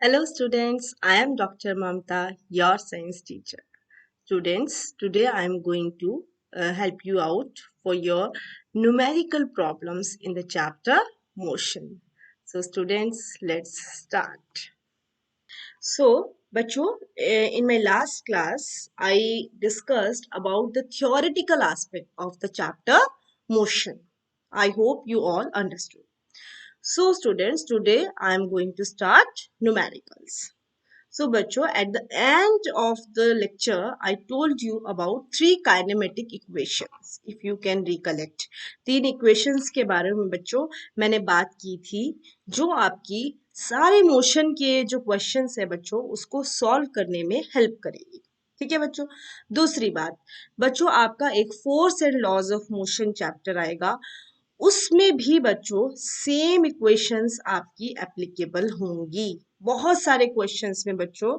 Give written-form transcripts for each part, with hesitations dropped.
Hello students, I am Dr. Mamta, your science teacher. Students, today I am going to help you out for your numerical problems in the chapter motion. So students, let's start. So, बच्चों, in my last class, I discussed about the theoretical aspect of the chapter motion. I hope you all understood. So students, today I am going to start numericals. So बच्चों, at the end of the lecture, I told you about three kinematic equations. If you can recollect, तीन equations के बारे में बच्चों मैंने बात की थी, जो आपकी सारे मोशन के जो क्वेश्चंस है बच्चों उसको सॉल्व करने में हेल्प करेगी. ठीक है बच्चों. दूसरी बात बच्चों, आपका एक force and laws of motion chapter आएगा, उसमें भी बच्चों सेम इक्वेशंस आपकी एप्लीकेबल होंगी. बहुत सारे क्वेश्चंस में बच्चों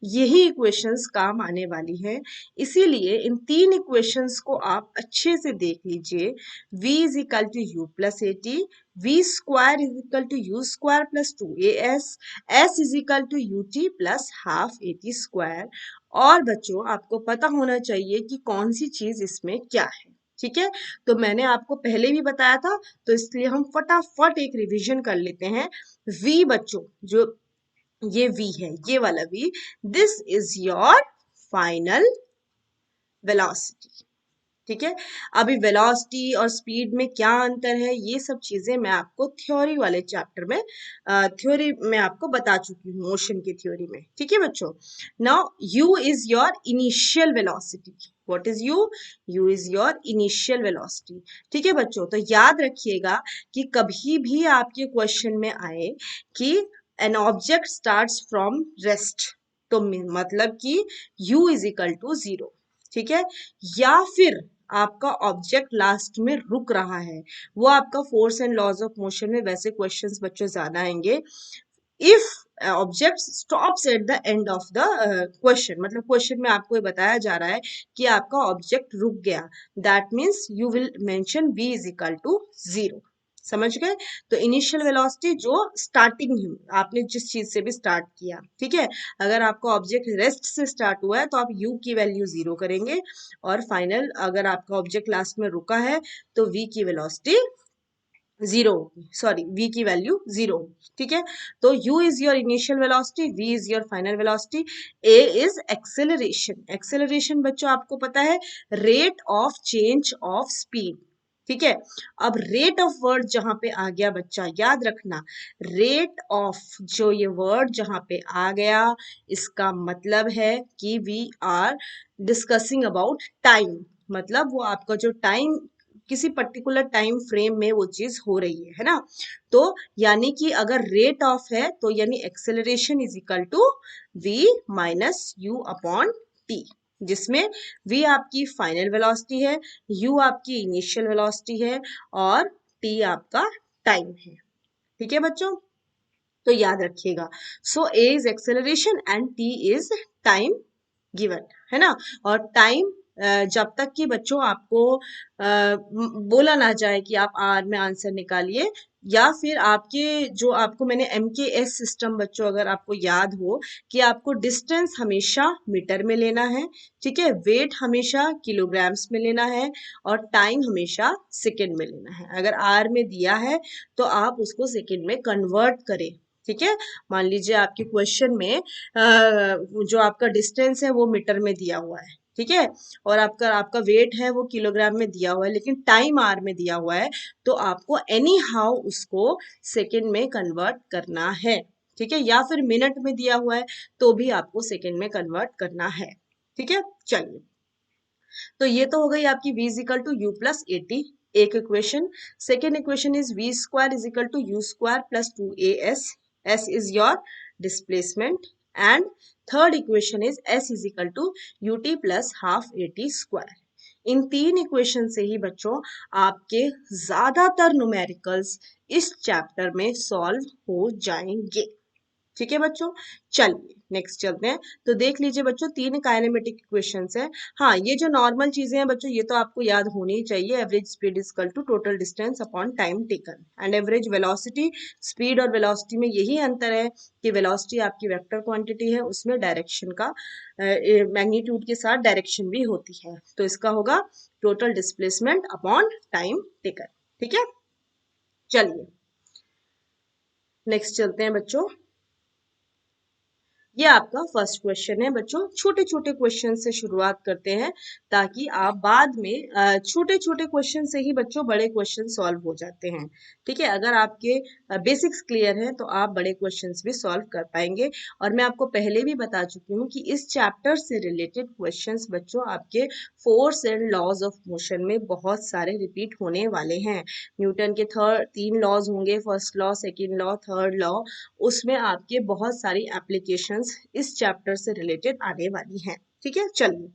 यही इक्वेशंस काम आने वाली हैं, इसीलिए इन तीन इक्वेशंस को आप अच्छे से देख लीजिए. v is equal to you plus A T, V square is equal to you square plus two A S is equal to U T plus half A T square. और बच्चों आपको पता होना चाहिए कि कौन सी चीज इसमें क्या है. ठीक है, तो मैंने आपको पहले भी बताया था, तो इसलिए हम फटाफट एक रिवीजन कर लेते हैं. v बच्चों, जो ये v है, ये वाला v, this is your final velocity. ठीक है, अभी वेलोसिटी और स्पीड में क्या अंतर है, ये सब चीजें मैं आपको थ्योरी वाले चैप्टर में थ्योरी में आपको बता चुकी हूँ, मोशन की थ्योरी में. ठीक है बच्चों. Now u is your initial velocity. What is u? u is your initial velocity. ठीक है बच्चों, तो याद रखिएगा कि कभी भी आपके क्वेश्चन में आए कि an object starts from rest, तो मतलब कि u इज इक्वल टू 0. ठीक है, या फिर आपका ऑब्जेक्ट लास्ट में रुक रहा है, वो आपका force and laws of motion में वैसे क्वेश्चंस बच्चों ज्यादा आएंगे. If object stops at the end of the question, मतलब क्वेश्चन में आपको ये बताया जा रहा है कि आपका ऑब्जेक्ट रुक गया, that means you will mention v is equal to 0. समझ गए? तो इनिशियल वेलोसिटी जो स्टार्टिंग है, आपने जिस चीज से भी स्टार्ट किया. ठीक है, अगर आपका ऑब्जेक्ट रेस्ट से स्टार्ट हुआ है तो आप u की वैल्यू 0 करेंगे, और फाइनल अगर आपका ऑब्जेक्ट लास्ट में रुका है तो v की वेलोसिटी 0 होगी, सॉरी v की वैल्यू 0 होगी. ठीक है, तो u is your initial velocity, v is your final velocity, a is acceleration. Acceleration बच्चों आपको पता है rate of change of speed. ठीक है, अब रेट ऑफ वर्ड जहां पे आ गया बच्चा, याद रखना, रेट ऑफ जो ये वर्ड जहां पे आ गया, इसका मतलब है कि we are discussing about time. मतलब वो आपका जो टाइम, किसी पर्टिकुलर टाइम फ्रेम में वो चीज हो रही है ना. तो यानी कि अगर रेट ऑफ है तो यानी acceleration is equal to v minus U upon T, जिसमें v आपकी फाइनल वेलोसिटी है, u आपकी इनिशियल वेलोसिटी है, और t आपका टाइम है. ठीक है बच्चों, तो याद रखिएगा. सो a is acceleration and t is time given, है ना. और टाइम जब तक कि बच्चों आपको बोला ना जाए कि आप आर में आंसर निकालिए, या फिर आपके जो आपको मैंने MKS सिस्टम बच्चों अगर आपको याद हो कि आपको डिस्टेंस हमेशा मीटर में लेना है. ठीक है, वेट हमेशा किलोग्राम्स में लेना है, और टाइम हमेशा सेकेंड में लेना है. अगर आर में दिया है तो आप उसको सेकेंड में कन्वर्ट करें. ठीक है, मान लीजिए आपके क्वेश्चन में जो आपका डिस्टेंस है वो मीटर में दिया हुआ है. ठीक है, और आपका आपका वेट है वो किलोग्राम में दिया हुआ है, लेकिन टाइम आर में दिया हुआ है, तो आपको एनी हाउ उसको सेकेंड में कन्वर्ट करना है. ठीक है, या फिर मिनट में दिया हुआ है तो भी आपको सेकेंड में कन्वर्ट करना है. ठीक है, चलिए, तो ये तो हो गई आपकी v is equal to you plus A t, एक equation. Second equation is v square is equal to you square plus two A s. S is your displacement. And third equation is s is equal to U T plus half A T square. इन तीन इक्वेशन से ही बच्चों आपके ज्यादातर numericals इस chapter में solve हो जाएंगे. ठीक है बच्चों, चलिए नेक्स्ट चलते हैं। तो देख लीजिए बच्चों, 3 काइनेमेटिक इक्वेशंस है। हाँ, ये जो नॉर्मल चीजें हैं बच्चों, ये तो आपको याद होनी ही चाहिए। Average speed is equal to total distance upon time taken, and average velocity, speed और वेलोसिटी में यही अंतर है कि वेलोसिटी आपकी वेक्टर क्वांटिटी है, उसमें डायरेक्शन का मैग्नीट्यूड के साथ डायरेक्शन भी होती है। तो इसका होगा total displacement upon time taken. ठीक है, चलिए नेक्स्ट चलते हैं बच्चों। ये आपका फर्स्ट क्वेश्चन है बच्चों। छोटे छोटे क्वेश्चन से शुरुआत करते हैं ताकि आप बाद में छोटे छोटे क्वेश्चन से ही बच्चों बड़े क्वेश्चन सॉल्व हो जाते हैं। ठीक है, अगर आपके बेसिक्स क्लियर हैं तो आप बड़े क्वेश्चंस भी सॉल्व कर पाएंगे। और मैं आपको पहले भी बता चुकी हूँ कि इस चैप्टर से रिलेटेड क्वेश्चंस बच्चों आपके force and laws of motion में बहुत सारे रिपीट होने वाले हैं। न्यूटन के 3 लॉज होंगे, first law, second law, third law, उसमें आपके बहुत सारी एप्लीकेशंस इस चैप्टर से रिलेटेड आने वाली हैं। ठीक है, चलिए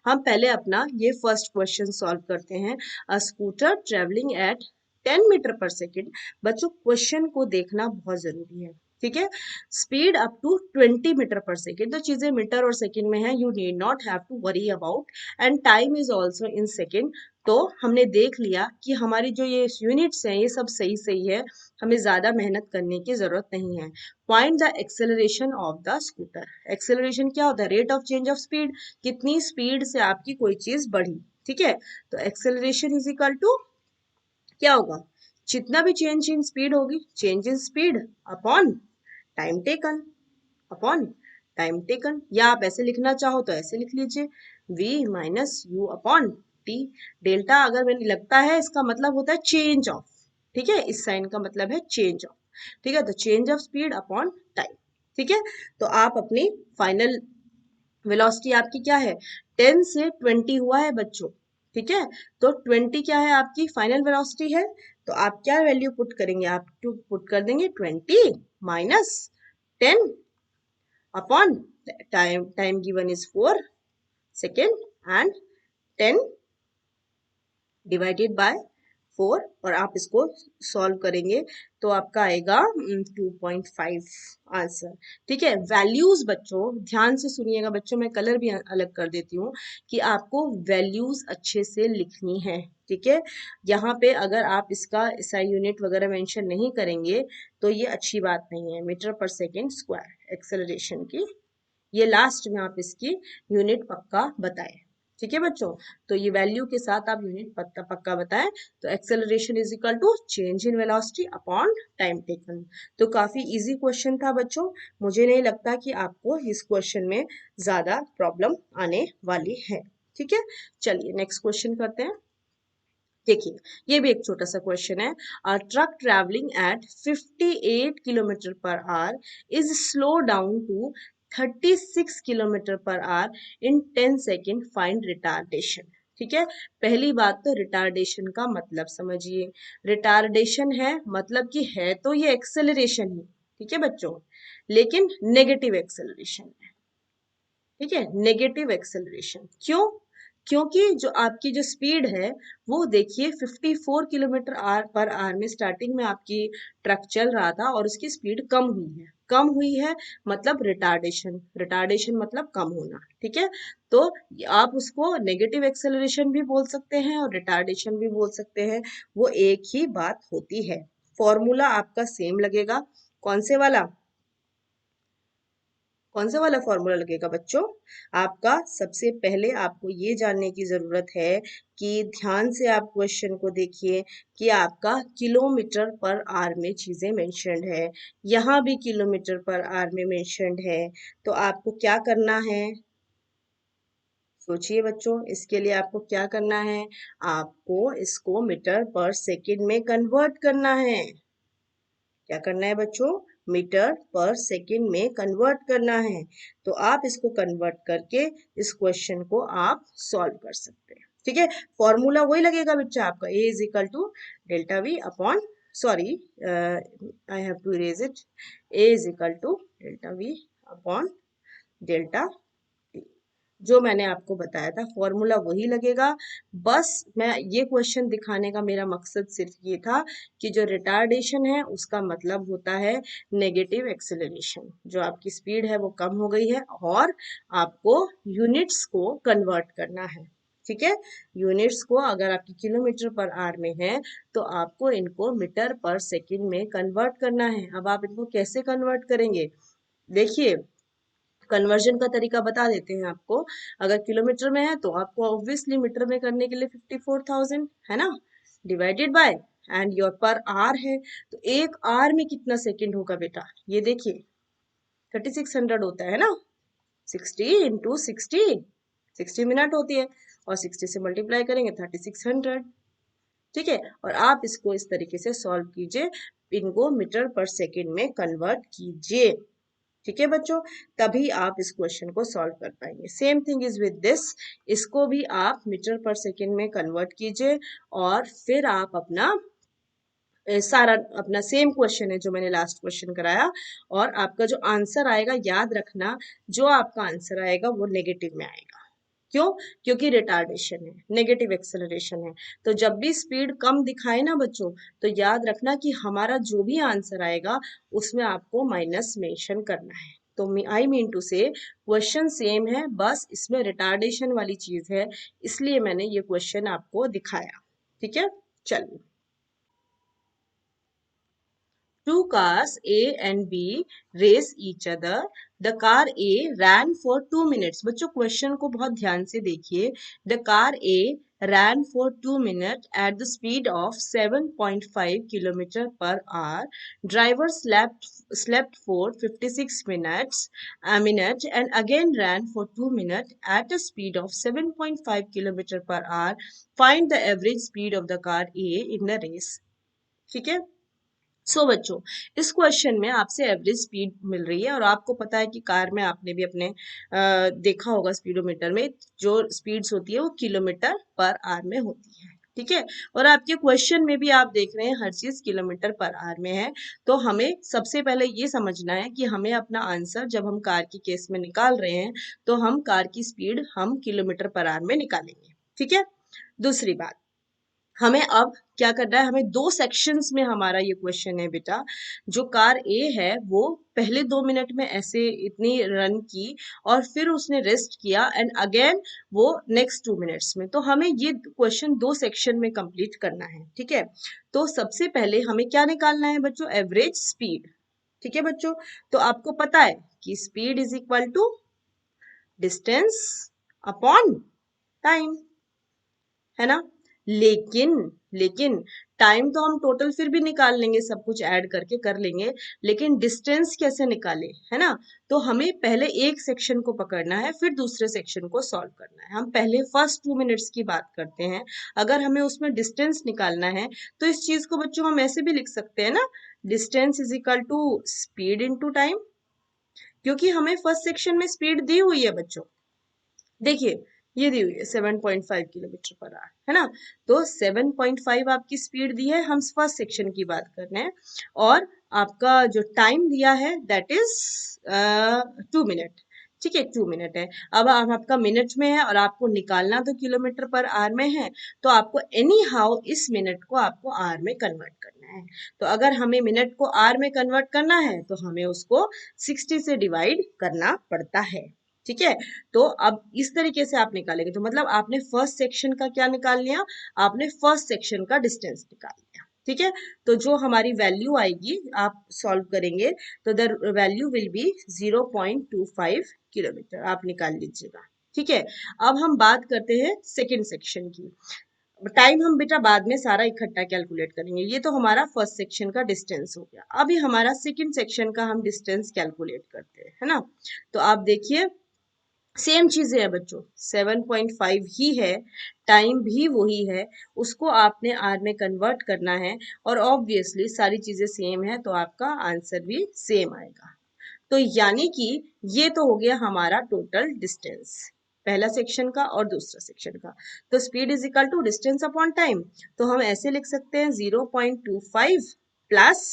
हम पहले अपना ये फर्स्ट क्वेश्चन सॉल्व करते हैं। A scooter travelling at 10 metre per second. बच्चों क्वेश्चन को देखना बहुत जरूरी है। ठीक है, speed up to 20 metre per second, तो चीजें मीटर और सेकेंड में है, you need not have to worry about, and time is also in second. तो हमने देख लिया कि हमारी जो ये यूनिट्स हैं ये सब सही सही है, हमें ज्यादा मेहनत करने की जरूरत नहीं है। Find the acceleration of the scooter. Acceleration क्या होता है? Rate of change of speed, कितनी स्पीड से आपकी कोई चीज बढ़ी। ठीक है, तो एक्सेलरेशन इज इक्वल टू क्या होगा? जितना भी चेंज इन स्पीड होगी, change in speed upon time taken, upon time taken, या आप ऐसे लिखना चाहो तो ऐसे लिख लीजिए, v minus U upon T. Delta अगर मैंने लगता है इसका मतलब होता है चेंज ऑफ। ठीक है, इस साइन का मतलब है चेंज ऑफ। ठीक है, तो change of speed upon time. ठीक है, तो आप अपनी फाइनल वेलोसिटी आपकी क्या है? 10 से 20 हुआ है बच्चों। ठीक है, तो 20 क्या है? आपकी फाइनल वेलोसिटी है। तो आप क्या वैल्यू पुट करेंगे? आप पुट कर देंगे 20 minus 10 upon time given is 4 second, and 10 divided by 4, और आप इसको सॉल्व करेंगे तो आपका आएगा 2.5 आंसर। ठीक है, वैल्यूज बच्चों ध्यान से सुनिएगा बच्चों, मैं कलर भी अलग कर देती हूँ कि आपको वैल्यूज अच्छे से लिखनी है। ठीक है, यहाँ पे अगर आप इसका SI यूनिट वगैरह मेंशन नहीं करेंगे तो ये अच्छी बात नहीं है। Metre per second square acceleration की, ये लास्ट में आप इसकी यूनिट पक्का बताएं। ठीक है बच्चों, तो ये वैल्यू के साथ आप यूनिट पक्का बताएं। तो acceleration is equal to change in velocity upon time taken. तो काफी इजी क्वेश्चन था बच्चों, मुझे नहीं लगता कि आपको इस क्वेश्चन में ज्यादा प्रॉब्लम आने वाली है। ठीक है, चलिए नेक्स्ट क्वेश्चन करते हैं। देखिए, ये भी एक छोटा सा क्वेश्चन है। A truck travelling at 58 kilometre per hour is slow down to 36 kilometre per hour in 10 second, find retardation. ठीक है, पहली बात तो रिटार्डेशन का मतलब समझिए। रिटार्डेशन है मतलब कि है तो ये एक्सेलरेशन ही, ठीक है बच्चों, लेकिन नेगेटिव एक्सेलरेशन है। ठीक है, नेगेटिव एक्सेलरेशन क्यों? क्योंकि जो आपकी जो स्पीड है वो देखिए 54 किलोमीटर पर आवर में स्टार्टिंग में आपकी ट्रक चल रहा था और उसकी स्पीड कम हुई है। कम हुई है मतलब रिटार्डेशन, रिटार्डेशन मतलब कम होना। ठीक है, तो आप उसको नेगेटिव एक्सेलरेशन भी बोल सकते हैं और रिटार्डेशन भी बोल सकते हैं, वो एक ही बात होती है। फॉर्मूला आपका सेम लगेगा। कौन से वाला? कौन सा वाला फॉर्मूला लगेगा बच्चों? आपका सबसे पहले आपको ये जानने की जरूरत है कि ध्यान से आप क्वेश्चन को देखिए कि आपका किलोमीटर पर आवर में चीजें मेंशन्ड है, यहाँ भी किलोमीटर पर आवर में मेंशन्ड है। तो आपको क्या करना है? सोचिए बच्चों, इसके लिए आपको क्या करना है? आपको इसको मीटर पर सेकेंड में कन्वर्ट करना है। क्या करना है बच्चों? मीटर पर सेकेंड में कन्वर्ट करना है। तो आप इसको कन्वर्ट करके इस क्वेश्चन को आप सॉल्व कर सकते हैं। ठीक है, फॉर्मूला वही लगेगा बच्चा आपका, A is equal to delta V upon, sorry I have to erase it, A is equal to delta V upon delta T. जो मैंने आपको बताया था फॉर्मूला वही लगेगा। बस मैं ये क्वेश्चन दिखाने का मेरा मकसद सिर्फ ये था कि जो रिटार्डेशन है उसका मतलब होता है नेगेटिव एक्सेलरेशन, जो आपकी स्पीड है वो कम हो गई है और आपको यूनिट्स को कन्वर्ट करना है। ठीक है, यूनिट्स को अगर आपकी किलोमीटर पर आवर में है तो आपको इनको मीटर पर सेकंड में कन्वर्ट करना है। अब आप इनको कैसे कन्वर्ट करेंगे, देखिए कन्वर्जन का तरीका बता देते हैं आपको। अगर किलोमीटर में है तो आपको ऑब्वियसली मीटर में करने के लिए 54,000 है ना, डिवाइडेड बाय एंड योर पर आर है, तो एक आर में कितना सेकंड होगा बेटा, ये देखिए 3600 होता है ना, 60 इंटू 60 मिनट होती है और 60 से मल्टीप्लाई करेंगे 3600। ठीक है, और आप इसको इस तरीके से सॉल्व कीजिए, इनको मीटर पर सेकंड में कन्वर्ट कीजिए। ठीक है बच्चों, तभी आप इस क्वेश्चन को सॉल्व कर पाएंगे। Same thing is with this, इसको भी आप मीटर पर सेकंड में कन्वर्ट कीजिए और फिर आप अपना सारा अपना सेम क्वेश्चन है जो मैंने लास्ट क्वेश्चन कराया, और आपका जो आंसर आएगा याद रखना, जो आपका आंसर आएगा वो नेगेटिव में आएगा। क्यों? क्योंकि रिटार्डेशन है, नेगेटिव एक्सेलरेशन है। तो जब भी स्पीड कम दिखाए ना बच्चों, तो याद रखना कि हमारा जो भी आंसर आएगा उसमें आपको माइनस मेंशन करना है। तो आई मीन टू से क्वेश्चन सेम है, बस इसमें रिटार्डेशन वाली चीज है, इसलिए मैंने ये क्वेश्चन आपको दिखाया। ठीक है, चलिए। Two cars A and B race each other. The car A ran for 2 minutes. बच्चों क्वेश्चन को बहुत ध्यान से देखिए। The car A ran for 2 minutes at the speed of 7.5 kilometer per hour. Driver slept for 56 minutes and again ran for 2 minutes at a speed of 7.5 kilometer per hour. Find the average speed of the car A in the race. ठीक है, बच्चों इस question में आपसे average speed मिल रही है और आपको पता है कि कार में आपने भी अपने देखा होगा स्पीडोमीटर में जो स्पीड्स होती है वो किलोमीटर पर आवर में होती है। ठीक है, और आपके क्वेश्चन में भी आप देख रहे हैं हर चीज किलोमीटर पर आवर में है। तो हमें सबसे पहले ये समझना है कि हमें अपना आंसर जब हम कार की केस में निकाल रहे हैं तो हम कार की स्पीड हम किलोमीटर पर आवर में निकालेंगे। ठीक है, दूसरी बात, हमें अब क्या करना है, हमें दो सेक्शंस में हमारा ये क्वेश्चन है बेटा। जो कार ए है वो पहले 2 मिनट में ऐसे इतनी रन की और फिर उसने रेस्ट किया एंड अगेन वो नेक्स्ट 2 मिनट्स में, तो हमें ये क्वेश्चन दो सेक्शन में कंप्लीट करना है। ठीक है, तो सबसे पहले हमें क्या निकालना है बच्चों, एवरेज स्पीड। ठीक है बच्चों, तो आपको पता है कि speed is equal to distance upon time, है ना। लेकिन लेकिन टाइम तो हम टोटल फिर भी निकाल लेंगे, सब कुछ ऐड करके कर लेंगे, लेकिन डिस्टेंस कैसे निकाले, है ना। तो हमें पहले एक सेक्शन को पकड़ना है फिर दूसरे सेक्शन को सॉल्व करना है। हम पहले फर्स्ट 2 मिनट्स की बात करते हैं। अगर हमें उसमें डिस्टेंस निकालना है तो इस चीज को बच्चों हम ऐसे भी लिख सकते हैं ना, distance is equal to speed into time, क्योंकि हमें फर्स्ट सेक्शन में स्पीड दी हुई है बच्चों। देखिए ये दी हुई है 7.5 किलोमीटर पर आवर, है ना। तो 7.5 आपकी स्पीड दी है, हम फर्स्ट सेक्शन की बात कर रहे हैं, और आपका जो टाइम दिया है दैट इज 2 मिनट। ठीक है, 2 मिनट है। अब हम आपका मिनट में है और आपको निकालना तो किलोमीटर पर आवर में है, तो आपको एनी हाउ इस मिनट को आपको आवर में कन्वर्ट करना है। तो अगर हमें मिनट को आवर में कन्वर्ट करना है तो हमें उसको 60 से डिवाइड करना पड़ता है। ठीक है, तो अब इस तरीके से आप निकालेंगे, तो मतलब आपने फर्स्ट सेक्शन का क्या निकाल लिया, आपने फर्स्ट सेक्शन का डिस्टेंस निकाल लिया। ठीक है, तो जो हमारी वैल्यू आएगी आप सॉल्व करेंगे तो the value will be 0.25 kilometre, आप निकाल लीजिएगा। ठीक है, अब हम बात करते हैं सेकेंड सेक्शन की। टाइम हम बेटा बाद में सारा इकट्ठा कैलकुलेट करेंगे, ये तो हमारा फर्स्ट सेक्शन का डिस्टेंस हो गया। अभी हमारा सेकेंड सेक्शन का हम डिस्टेंस कैलकुलेट करते हैं, है ना। तो आप देखिए सेम चीजें है बच्चों, 7.5 ही है, टाइम भी वही है, उसको आपने आर में कन्वर्ट करना है और ऑब्वियसली सारी चीजें सेम है तो आपका आंसर भी सेम आएगा। तो यानी कि ये तो हो गया हमारा टोटल डिस्टेंस, पहला सेक्शन का और दूसरा सेक्शन का। तो speed is equal to distance upon time, तो हम ऐसे लिख सकते हैं 0.25 प्लस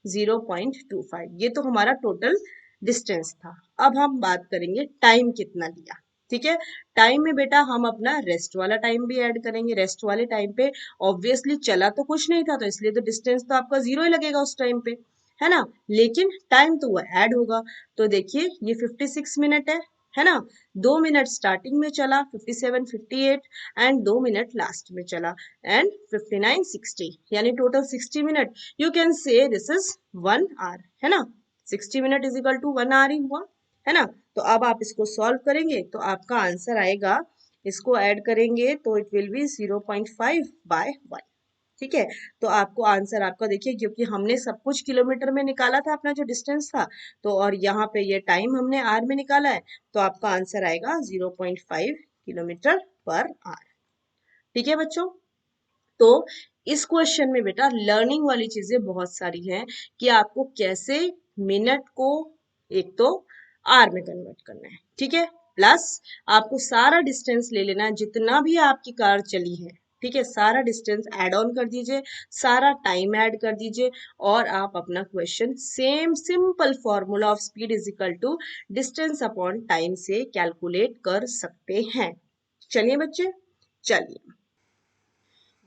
0.25, ये तो हमारा टोटल डिस्टेंस था। अब हम बात करेंगे टाइम कितना लिया। ठीक है। टाइम में बेटा हम अपना रेस्ट वाला टाइम भी ऐड करेंगे। रेस्ट वाले टाइम पे ऑब्वियसली चला तो कुछ नहीं था, तो इसलिए तो डिस्टेंस तो आपका 0 ही लगेगा उस टाइम पे, है ना। लेकिन टाइम तो वो ऐड होगा। तो देखिए ये 56 मिनट है ना। 2 मिनट स्टार्टिंग में चला, 57, 58 एंड 2 मिनट लास्ट में चला, एंड 59, 60 यानी total 60 minute. You can say this is 1 hour, है ना। 60 minute is equal to 1 hour ही हुआ, है ना। तो अब आप इसको सॉल्व करेंगे तो आपका आंसर आएगा, इसको ऐड करेंगे तो इट विल बी 0.5/1। ठीक है। तो आपको आंसर आपका देखिए, क्योंकि हमने सब कुछ किलोमीटर में निकाला था अपना जो डिस्टेंस था, तो और यहाँ पे ये टाइम हमने आर में निकाला है, तो आपका आंसर आएगा 0.5 किलोमीटर पर आवर। ठीक है बच्चों। तो इस क्वेश्चन में बेटा लर्निंग वाली चीजें बहुत सारी हैं कि आपको कैसे मिनट को एक तो आर में कन्वर्ट करना है, ठीक है। प्लस आपको सारा डिस्टेंस ले लेना है जितना भी आपकी कार चली है, ठीक है। सारा डिस्टेंस ऐड ऑन कर दीजिए, सारा टाइम ऐड कर दीजिए, और आप अपना question same simple formula of speed is equal to distance upon time से कैलकुलेट कर सकते हैं। चलिए बच्चे, चलिए।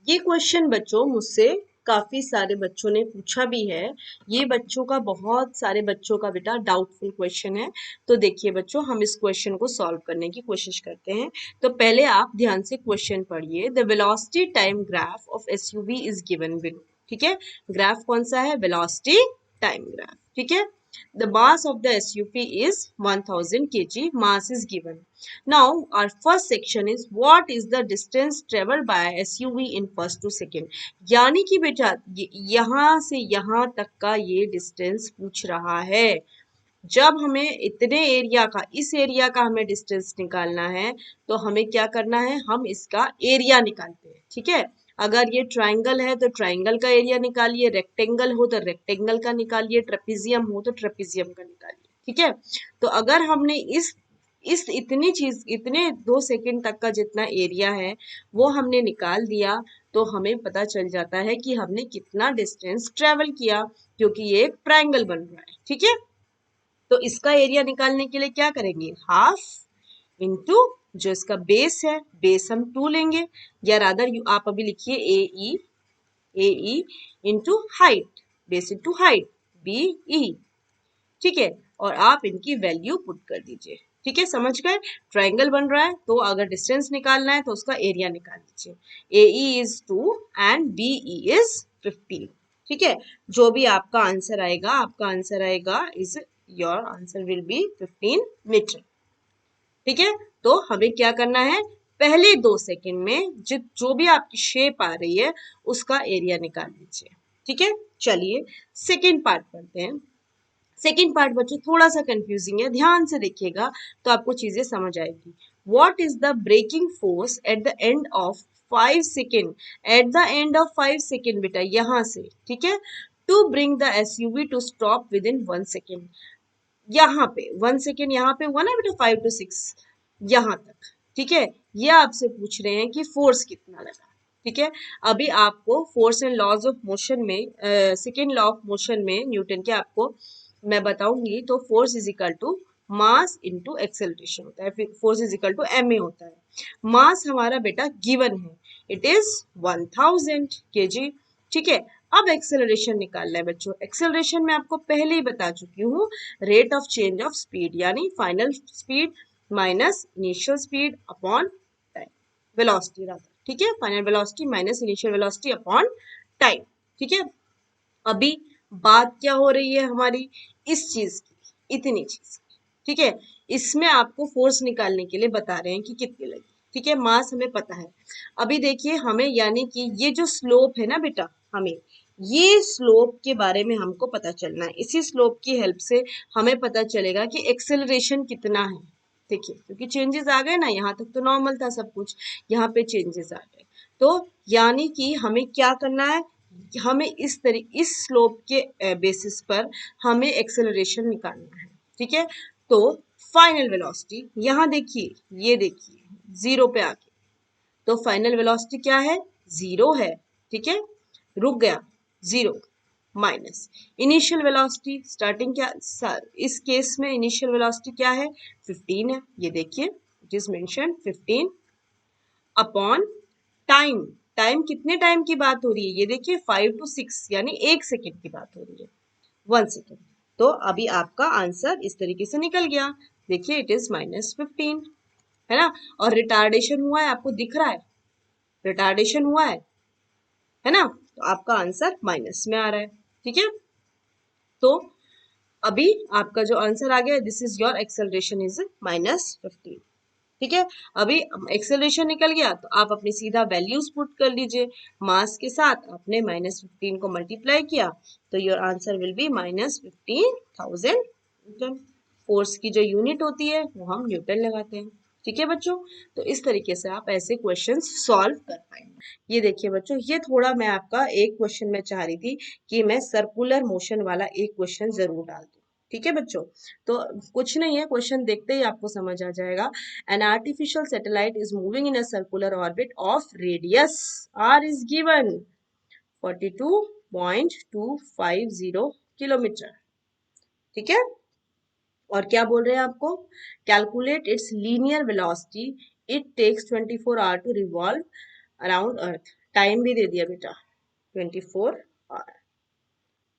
ये क्वेश्चन बच्चों मुझसे काफी सारे बच्चों ने पूछा भी है। ये बच्चों का, बहुत सारे बच्चों का बेटा डाउटफुल क्वेश्चन है। तो देखिए बच्चों, हम इस क्वेश्चन को सॉल्व करने की कोशिश करते हैं। तो पहले आप ध्यान से क्वेश्चन पढ़िए। The velocity time graph of SUV is given below. ठीक है। ग्राफ कौन सा है? Velocity time graph. ठीक है। The mass of the SUV is 1000 kg. Mass is given. Now, our first section is what is the distance traveled by SUV in first to second. यानी कि बेटा यहाँ से यहाँ तक का ये डिस्टेंस पूछ रहा है। जब हमें इतने एरिया का, इस एरिया का हमें डिस्टेंस निकालना है, तो हमें क्या करना है? हम इसका एरिया निकालते हैं। ठीक है। अगर ये ट्राइंगल है तो ट्राइंगल का एरिया निकालिए, रेक्टेंगल हो तो रेक्टेंगल का निकालिए, ट्रेपीजियम हो तो ट्रेपीजियम का निकालिए। ठीक है। तो अगर हमने इस इतनी चीज, इतने 2 सेकंड तक का जितना एरिया है वो हमने निकाल दिया, तो हमें पता चल जाता है कि हमने कितना डिस्टेंस ट्रेवल किया, क्योंकि ये एक ट्राइंगल बन रहा है। ठीक है। तो इसका एरिया निकालने के लिए क्या करेंगे? हाफ इंटू जो इसका बेस है, बेस हम 2 लेंगे, या रादर आप अभी लिखिए A E into height, base into height BE। ठीक है। और आप इनकी वैल्यू पुट कर दीजिए। ठीक है, समझ गए? ट्राइंगल बन रहा है तो अगर डिस्टेंस निकालना है तो उसका एरिया निकाल दीजिए। AE is 2 and BE is 15। ठीक है। जो भी आपका आंसर आएगा, आपका आंसर आएगा is, your answer will be 15 metre. ठीक है। तो हमें क्या करना है? पहले 2 सेकंड में जो भी आपकी शेप आ रही है उसका एरिया निकाल लीजिए। ठीक है। चलिए सेकेंड पार्ट पढ़ते हैं। सेकेंड पार्ट बच्चों थोड़ा सा कंफ्यूजिंग है, ध्यान से देखिएगा तो आपको चीजें समझ आएगी। What is the braking force at the end of 5 second? At the end of 5 second बेटा, यहां से, ठीक है, to bring the SUV to stop within 1 second. यहाँ पे 1 सेकेंड, यहाँ पे हुआ ना बेटा 5 to 6, यहाँ तक। ठीक है। ये आपसे पूछ रहे हैं कि फोर्स कितना लगा। ठीक है। अभी आपको force and laws of motion में, सेकेंड लॉ ऑफ मोशन में न्यूटन के आपको मैं बताऊंगी, तो force is equal to mass into acceleration होता है, force is equal to ma होता है। मास हमारा बेटा गिवन है, इट इज 1000 kg। ठीक है। अब एक्सेलरेशन निकालना है बच्चों। एक्सेलरेशन में आपको पहले ही बता चुकी हूँ, rate of change of speed यानी final speed minus initial speed upon time, velocity rather. ठीक है। Final velocity minus initial velocity upon time. ठीक है। अभी बात क्या हो रही है हमारी? इस चीज की, इतनी चीज की। ठीक है। इसमें आपको फोर्स निकालने के लिए बता रहे हैं कि कितनी लगी। ठीक है। मास हमें पता है। अभी देखिए हमें, यानी कि ये जो स्लोप है ना बेटा, हमें ये स्लोप के बारे में हमको पता चलना है। इसी स्लोप की हेल्प से हमें पता चलेगा कि एक्सेलरेशन कितना है। देखिए, क्योंकि चेंजेस आ गए ना, यहाँ तक तो नॉर्मल था सब कुछ, यहाँ पे चेंजेस आ गए। तो यानी कि हमें क्या करना है? हमें इस स्लोप के बेसिस पर हमें एक्सेलरेशन निकालना है। ठीक है। तो फाइनल वेलोसिटी, यहाँ देखिए, ये देखिए 0 पे आके, तो फाइनल वेलोसिटी क्या है? 0 है। ठीक है। रुक गया 0 माइनस इनिशियल वेलोसिटी, स्टार्टिंग क्या, इस केस में इनिशियल वेलोसिटी क्या है? 15 है। ये देखिए it is mention 15 upon time. Time कितने टाइम की बात हो रही है, ये देखिए 5 to 6 यानी 1 सेकेंड की बात हो रही है, 1 सेकेंड। तो अभी आपका आंसर इस तरीके से निकल गया, देखिए इट इज -15, है ना। और रिटार्डेशन हुआ है, आपको दिख रहा है रिटार्डेशन हुआ है ना, तो आपका आंसर माइनस में आ रहा है। ठीक है, तो अभी आपका जो आंसर आ गया, this is your acceleration is -15। ठीक है, अभी एक्सेलरेशन निकल गया तो आप अपनी सीधा वैल्यूज पुट कर लीजिए, मास के साथ आपने -15 को मल्टीप्लाई किया तो your answer will B -15,000 Newton. Force की जो यूनिट होती है वो हम न्यूटन लगाते हैं। ठीक है बच्चों, तो इस तरीके से आप ऐसे क्वेश्चंस सॉल्व कर पाएंगे। ये देखिए बच्चों, ये थोड़ा मैं आपका एक क्वेश्चन में चाह रही थी कि मैं सर्कुलर मोशन वाला एक क्वेश्चन जरूर डाल दूं। ठीक है बच्चों, तो कुछ नहीं है, क्वेश्चन देखते ही आपको समझ आ जाएगा। An artificial satellite is moving in a circular orbit of radius r is given 42.250 kilometre. ठीक है, और क्या बोल रहे हैं आपको, calculate its linear velocity, it takes 24 hour to revolve around Earth. Time भी दे दिया बेटा 24 आवर।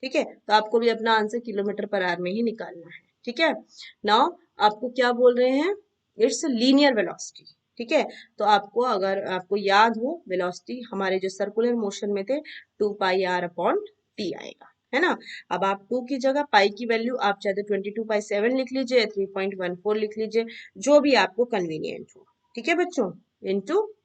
ठीक है, तो आपको भी अपना आंसर किलोमीटर पर आवर में ही निकालना है। ठीक है, नाउ आपको क्या बोल रहे हैं, इट्स लीनियर वेलोसिटी। ठीक है, तो आपको अगर आपको याद हो, वेलोसिटी हमारे जो सर्कुलर मोशन में थे 2πr/t आएगा, है ना। अब आप 2 की जगह पाई की वैल्यू आप चाहे तो 22/7 लिख लीजिए, 3.14 लिख लीजिए, जो भी आपको कन्वीनियंट हो। ठीक है बच्चों, इनटू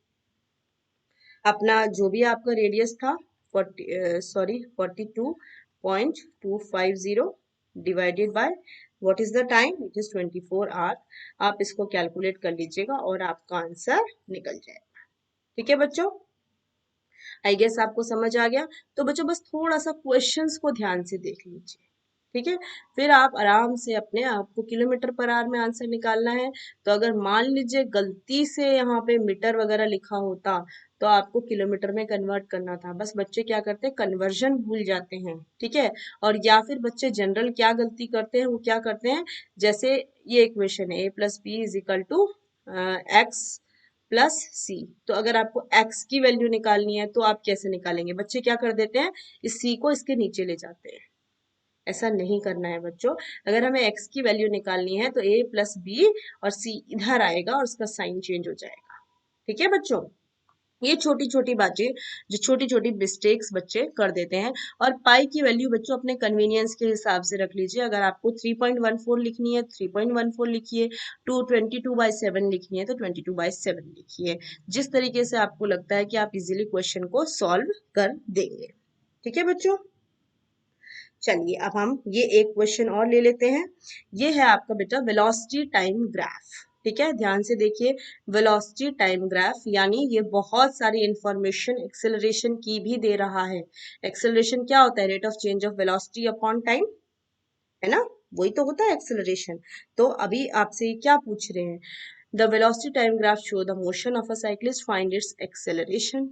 अपना जो भी आपका रेडियस था 42.250 divided by what is the time, it is 24 hour. आप इसको कैलकुलेट कर लीजिएगा और आपका आंसर निकल जाएगा। ठीक है बच्चों, आई गेस आपको समझ आ गया। तो बच्चों बस थोड़ा सा क्वेश्चंस को ध्यान से देख लीजिए। ठीक है, फिर आप आराम से अपने आपको किलोमीटर पर आवर में आंसर निकालना है। तो अगर मान लीजिए गलती से यहाँ पे मीटर वगैरह लिखा होता तो आपको किलोमीटर में कन्वर्ट करना था, बस बच्चे क्या करते हैं, कन्वर्जन भूल जाते हैं। ठीक है, और या फिर बच्चे जनरल क्या गलती करते हैं, वो क्या करते हैं, जैसे ये इक्वेशन है a+b = x + c। तो अगर आपको x की वैल्यू निकालनी है तो आप कैसे निकालेंगे, बच्चे क्या कर देते हैं, इस c को इसके नीचे ले जाते हैं। ऐसा नहीं करना है बच्चों, अगर हमें x की वैल्यू निकालनी है तो a + b और c इधर आएगा और उसका साइन चेंज हो जाएगा। ठीक है बच्चों, ये छोटी छोटी बातें, जो छोटी छोटी मिस्टेक्स बच्चे कर देते हैं। और पाई की वैल्यू बच्चों अपने कन्वीनियंस के हिसाब से रख लीजिए, अगर आपको 3.14 लिखनी है 3.14 लिखिए, 22/7 लिखनी है तो 22/7 लिखिए, जिस तरीके से आपको लगता है कि आप इजीली क्वेश्चन को सॉल्व कर देंगे। ठीक है बच्चों, चलिए अब हम ये एक क्वेश्चन और ले लेते हैं। ये है आपका बेटा वेलोसिटी टाइम ग्राफ। ठीक है, ध्यान से देखिए, वेलोसिटी टाइम ग्राफ यानी ये बहुत सारी इंफॉर्मेशन एक्सेलरेशन की भी दे रहा है। एक्सेलरेशन क्या होता है, rate of change of velocity upon time, है ना, वही तो होता है एक्सेलरेशन। तो अभी आपसे क्या पूछ रहे हैं, the velocity time graph show the motion of a cyclist, find its acceleration.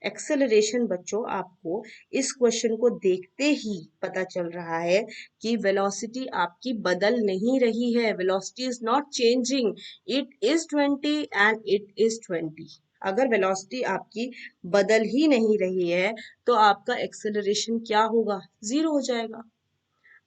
Acceleration बच्चों आपको इस क्वेश्चन को देखते ही पता चल रहा है कि वेलोसिटी आपकी बदल नहीं रही है, velocity is not changing, it is 20 and it is 20। अगर वेलोसिटी आपकी बदल ही नहीं रही है तो आपका एक्सेलरेशन क्या होगा, 0 हो जाएगा।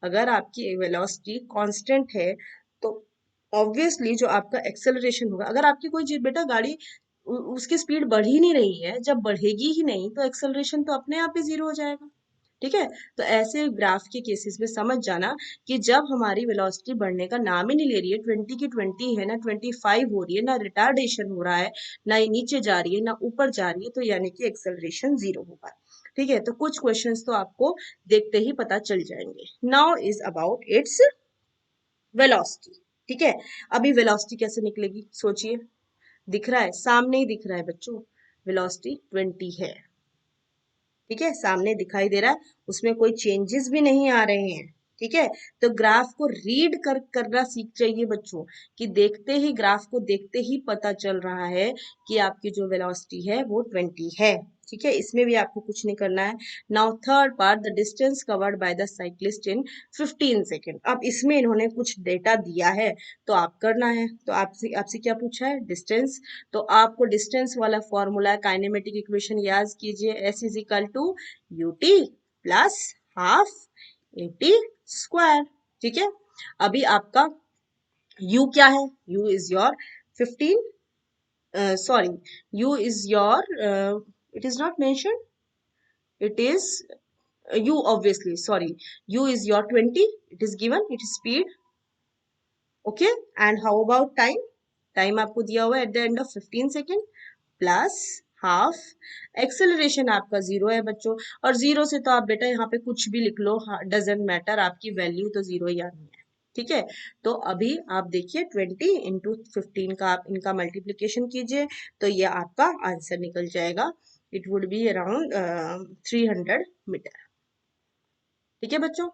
अगर आपकी वेलोसिटी कांस्टेंट है तो ऑब्वियसली जो आपका एक्सेलरेशन होगा, अगर आपकी कोई चीज बेटा गाड़ी उसकी स्पीड बढ़ ही नहीं रही है, जब बढ़ेगी ही नहीं तो एक्सेलरेशन तो अपने आप ही 0 हो जाएगा। ठीक है, तो ऐसे ग्राफ के केसेस में समझ जाना कि जब हमारी वेलोसिटी बढ़ने का नाम ही नहीं ले रही है, 20 की 20 है ना 25 हो रही है, ना रिटार्डेशन हो रहा है, ना ये नीचे जा रही है ना ऊपर जा रही है, तो यानी कि एक्सेलरेशन 0 होगा। ठीक है, तो कुछ क्वेश्चंस तो आपको देखते ही पता चल जाएंगे। Now is about its velocity. ठीक है, अभी वेलोसिटी कैसे निकलेगी सोचिए, दिख रहा है, सामने ही दिख रहा है बच्चों, वेलोसिटी 20 है। ठीक है, सामने दिखाई दे रहा है, उसमें कोई चेंजेस भी नहीं आ रहे हैं। ठीक है, तो ग्राफ को रीड करना सीख जाइए बच्चों, कि देखते ही ग्राफ को देखते ही पता चल रहा है कि आपकी जो वेलोसिटी है वो 20 है। ठीक है, इसमें भी आपको कुछ नहीं करना है। Now third part, the distance covered by the cyclist in 15 second. अब इसमें इन्होंने कुछ डेटा दिया है तो आप करना है। तो आपसे आपसे क्या पूछा है, डिस्टेंस। तो आपको डिस्टेंस वाला फॉर्मूला काइनेमेटिक इक्वेशन याद कीजिए, S is equal to U T plus half A T square. ठीक है, अभी आपका u क्या है, u is your 15, sorry, u is your, it is not mentioned, it is u obviously, sorry, u is your 20, it is given, it is speed. Okay, and how about time, time आपको दिया हुआ है at the end of 15 second plus half, acceleration आपका 0 है बच्चों, और 0 से तो आप बेटा यहाँ पे कुछ भी लिख लो, डजेंट मैटर, आपकी वैल्यू तो 0 ही आनी है। ठीक है, तो अभी आप देखिए 20 इंटू 15 का आप इनका मल्टीप्लीकेशन कीजिए तो ये आपका आंसर निकल जाएगा, it would be around 300 metre. ठीक है बच्चों,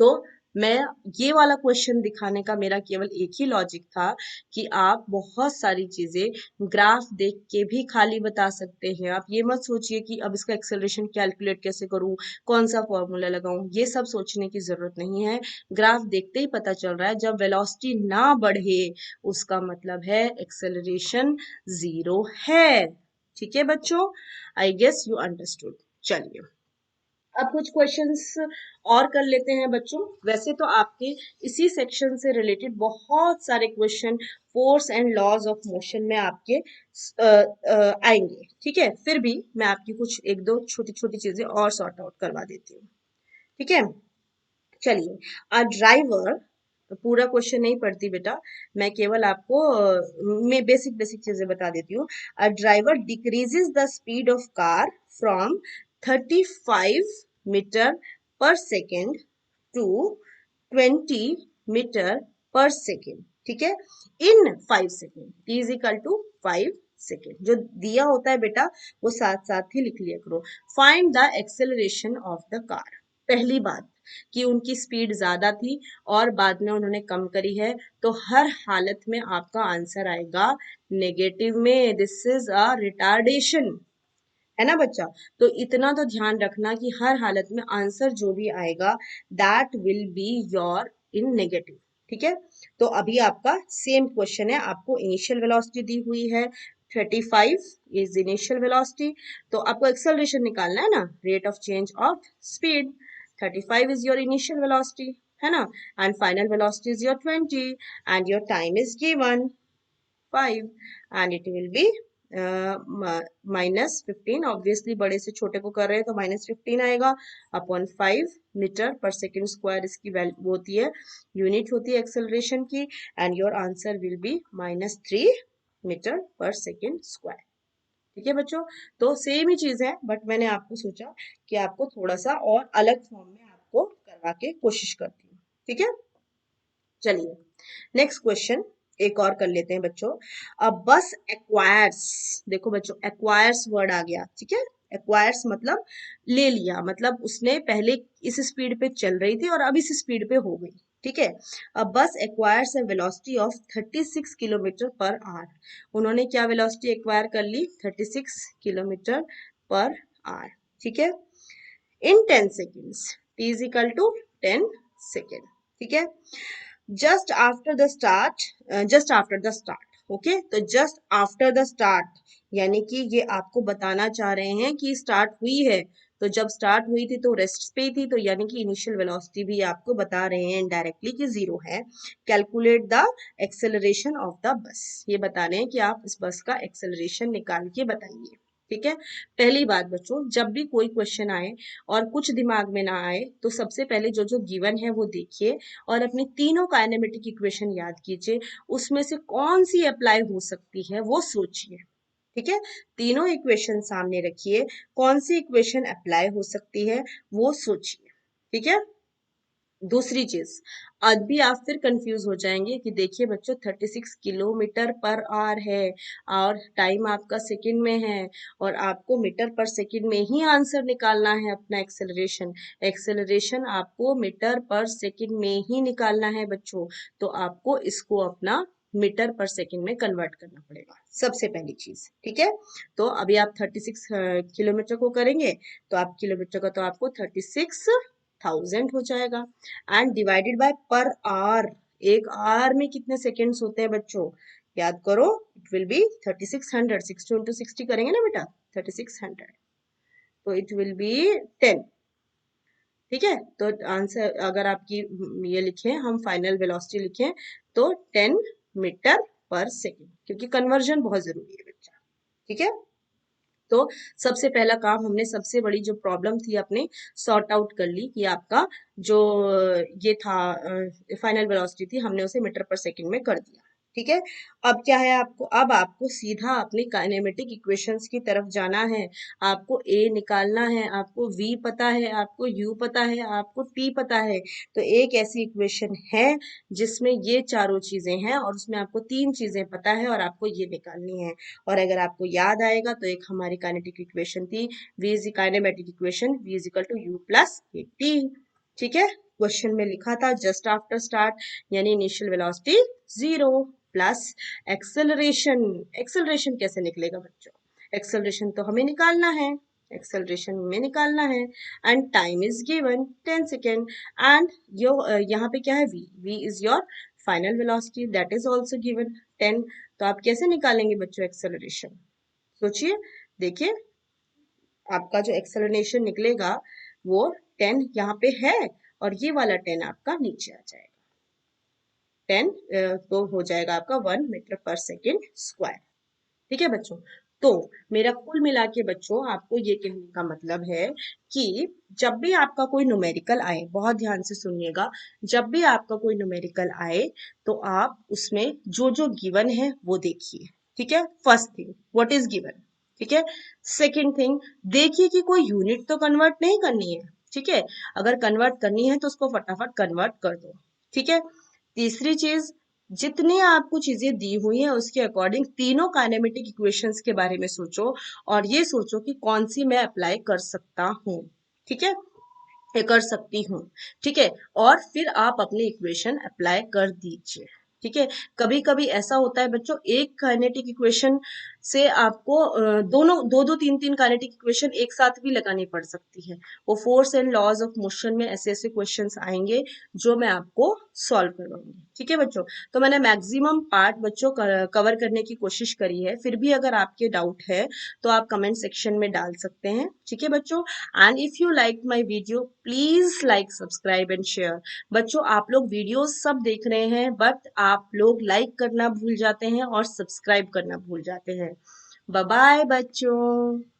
तो मैं ये वाला क्वेश्चन दिखाने का मेरा केवल एक ही लॉजिक था कि आप बहुत सारी चीजें ग्राफ देख के भी खाली बता सकते हैं। आप ये मत सोचिए कि अब इसका एक्सेलरेशन कैलकुलेट कैसे करूं, कौन सा फॉर्मूला लगाऊं, ये सब सोचने की जरूरत नहीं है। ग्राफ देखते ही पता चल रहा है जब वेलोसिटी ना बढ़े उसका मतलब है एक्सेलरेशन 0 है। ठीक है बच्चों, आई गेस यू अंडरस्टूड। चलिए अब कुछ क्वेश्चंस और कर लेते हैं बच्चों। वैसे तो आपके इसी सेक्शन से रिलेटेड बहुत सारे question force and laws of motion में आपके आएंगे। ठीक है, फिर भी मैं आपकी कुछ एक दो छोटी छोटी चीजें और सॉर्ट आउट करवा देती हूँ। ठीक है, चलिए, अ ड्राइवर, पूरा क्वेश्चन नहीं पढ़ती बेटा, मैं केवल आपको मैं बेसिक बेसिक चीजें बता देती हूँ। A driver decreases the speed of car from 35 metre per second to 20 metre per second. ठीक है, in 5 second, T is equal to 5 second. जो दिया होता है बेटा वो साथ साथ ही लिख लिया करो। Find the acceleration of the car. पहली बात कि उनकी स्पीड ज्यादा थी और बाद में उन्होंने कम करी है, तो हर हालत में आपका आंसर आएगा नेगेटिव में। दिस इज अ रिटार्डेशन, है ना बच्चा। तो इतना तो ध्यान रखना कि हर हालत में आंसर जो भी आएगा that will be your in negative. ठीक है, तो अभी आपका सेम क्वेश्चन है, आपको इनिशियल वेलोसिटी दी हुई है 35 इज इनिशियल वेलोसिटी, तो आपको एक्सेलरेशन निकालना है ना, rate of change of speed. 35 is your initial velocity, है ना, and final velocity is your 20 and your time is given 5 and it will be -15। Obviously बड़े से छोटे को कर रहे हैं तो -15 आएगा upon 5 metre per second square, इसकी वैल्यू होती है, यूनिट होती है एक्सेलरेशन की, and your answer will be -3 metre per second square. ठीक है बच्चों, तो सेम ही चीज है बट मैंने आपको सोचा कि आपको थोड़ा सा और अलग फॉर्म में आपको करवा के कोशिश करती हूँ। ठीक है, चलिए नेक्स्ट क्वेश्चन एक और कर लेते हैं बच्चों। अब बस एक्वायर्स, देखो बच्चों एक्वायर्स वर्ड आ गया। ठीक है, एक्वायर्स मतलब ले लिया, मतलब उसने पहले इस स्पीड पे चल रही थी और अब इस स्पीड पे हो गई। ठीक है, अब बस acquires A velocity of 36 kilometre per our. उन्होंने क्या वेलोसिटी एक्वायर कर ली, 36 किलोमीटर पर आवर। ठीक है, in 10 seconds, T is equal to 10 second. ठीक है, just after the start, just after the start, okay, तो जस्ट आफ्टर द स्टार्ट यानी कि ये आपको बताना चाह रहे हैं कि स्टार्ट हुई है, तो जब स्टार्ट हुई थी तो रेस्ट पे थी, तो यानी कि इनिशियल वेलोसिटी भी आपको बता रहे हैं इनडायरेक्टली कि 0 है। Calculate the acceleration of the bus, ये बता रहे हैं कि आप इस बस का एक्सेलरेशन निकाल के बताइए। ठीक है, पहली बात बच्चों, जब भी कोई क्वेश्चन आए और कुछ दिमाग में ना आए तो सबसे पहले जो जो गिवन है वो देखिए और अपनी तीनों काइनेमेटिक इक्वेशन याद कीजिए, उसमें से कौन सी अप्लाई हो सकती है वो सोचिए। ठीक है, तीनों इक्वेशन सामने रखिए, कौन सी इक्वेशन अप्लाई हो सकती है वो सोचिए। ठीक है, दूसरी चीज, आज भी आप फिर कंफ्यूज हो जाएंगे कि देखिए बच्चों 36 किलोमीटर पर आवर है और टाइम आपका सेकंड में है और आपको मीटर पर सेकंड में ही आंसर निकालना है अपना एक्सेलरेशन। एक्सेलरेशन आपको मीटर पर सेकंड में ही निकालना है बच्चों, तो आपको इसको अपना मीटर पर सेकंड में कन्वर्ट करना पड़ेगा, सबसे पहली चीज। ठीक है, तो अभी आप 36 किलोमीटर को करेंगे तो आप किलोमीटर का तो आपको 36,000 हो जाएगा, and divided by per hour. एक आवर में कितने सेकेंड्स होते हैं बच्चों, याद करो, इट विल बी 3600। 60 इंटू 60 करेंगे ना बेटा, 3600, तो इट विल बी 10। ठीक है, तो आंसर अगर आपकी ये लिखें, हम फाइनल वेलोसिटी लिखें तो 10 मीटर पर सेकेंड, क्योंकि कन्वर्जन बहुत जरूरी है बच्चा। ठीक है, तो सबसे पहला काम हमने, सबसे बड़ी जो प्रॉब्लम थी अपने सॉर्ट आउट कर ली कि आपका जो ये था फाइनल वेलोसिटी थी, हमने उसे मीटर पर सेकंड में कर दिया। ठीक है, अब क्या है आपको, अब आपको सीधा अपने काइनेमेटिक इक्वेशंस की तरफ जाना है। आपको ए निकालना है, आपको वी पता है, आपको यू पता है, आपको टी पता है। तो एक ऐसी इक्वेशन है जिसमें ये चारों चीजें हैं और उसमें आपको तीन चीजें पता है और आपको ये निकालनी है। और अगर आपको याद आएगा तो एक हमारी काइनेटिक इक्वेशन थी, v is kinematic equation, v is equal to you plus A T. ठीक है, क्वेश्चन में लिखा था जस्ट आफ्टर स्टार्ट, यानी initial velocity 0 plus acceleration. Acceleration कैसे निकलेगा बच्चों, एक्सेलरेशन तो हमें निकालना है, एक्सेलरेशन में निकालना है, and time is given 10 second, and यो यहाँ पे क्या है, v is your final velocity, that is also given 10। तो आप कैसे निकालेंगे बच्चों एक्सेलरेशन, सोचिए, देखिए, आपका जो एक्सेलरेशन निकलेगा वो 10 यहाँ पे है और ये वाला 10 आपका नीचे आ जाएगा। 10 तो हो जाएगा आपका 1 मीटर पर सेकेंड स्क्वायर। ठीक है बच्चों, तो मेरा कुल मिला के बच्चों आपको ये कहने का मतलब है कि जब भी आपका कोई न्यूमेरिकल आए, बहुत ध्यान से सुनिएगा, जब भी आपका कोई न्यूमेरिकल आए तो आप उसमें जो जो गिवन है वो देखिए। ठीक है, first thing what is given. ठीक है, सेकंड थिंग, देखिए कि कोई यूनिट तो कन्वर्ट नहीं करनी है। ठीक है, अगर कन्वर्ट करनी है तो उसको फटाफट कन्वर्ट कर दो। ठीक है, तीसरी चीज, जितनी आपको चीजें दी हुई हैं उसके अकॉर्डिंग तीनों काइनेमेटिक इक्वेशंस के बारे में सोचो और ये सोचो कि कौन सी मैं अप्लाई कर सकता हूँ। ठीक है, ये कर सकती हूँ। ठीक है, और फिर आप अपनी इक्वेशन अप्लाई कर दीजिए। ठीक है, कभी कभी ऐसा होता है बच्चों, एक काइनेटिक इक्वेशन से आपको दोनों दो दो तीन तीन काइनेटिक इक्वेशन एक साथ भी लगानी पड़ सकती है। वो force and laws of motion में ऐसे ऐसे क्वेश्चंस आएंगे जो मैं आपको सॉल्व करवाऊंगी। ठीक है बच्चों, तो मैंने मैक्सिमम पार्ट बच्चों कवर करने की कोशिश करी है, फिर भी अगर आपके डाउट है तो आप कमेंट सेक्शन में डाल सकते हैं। ठीक है बच्चों, and if you like my video please like, subscribe and share. बच्चों आप लोग वीडियोस सब देख रहे हैं बट आप लोग लाइक करना भूल जाते हैं और सब्सक्राइब करना भूल जाते हैं। बाय बाय बच्चों।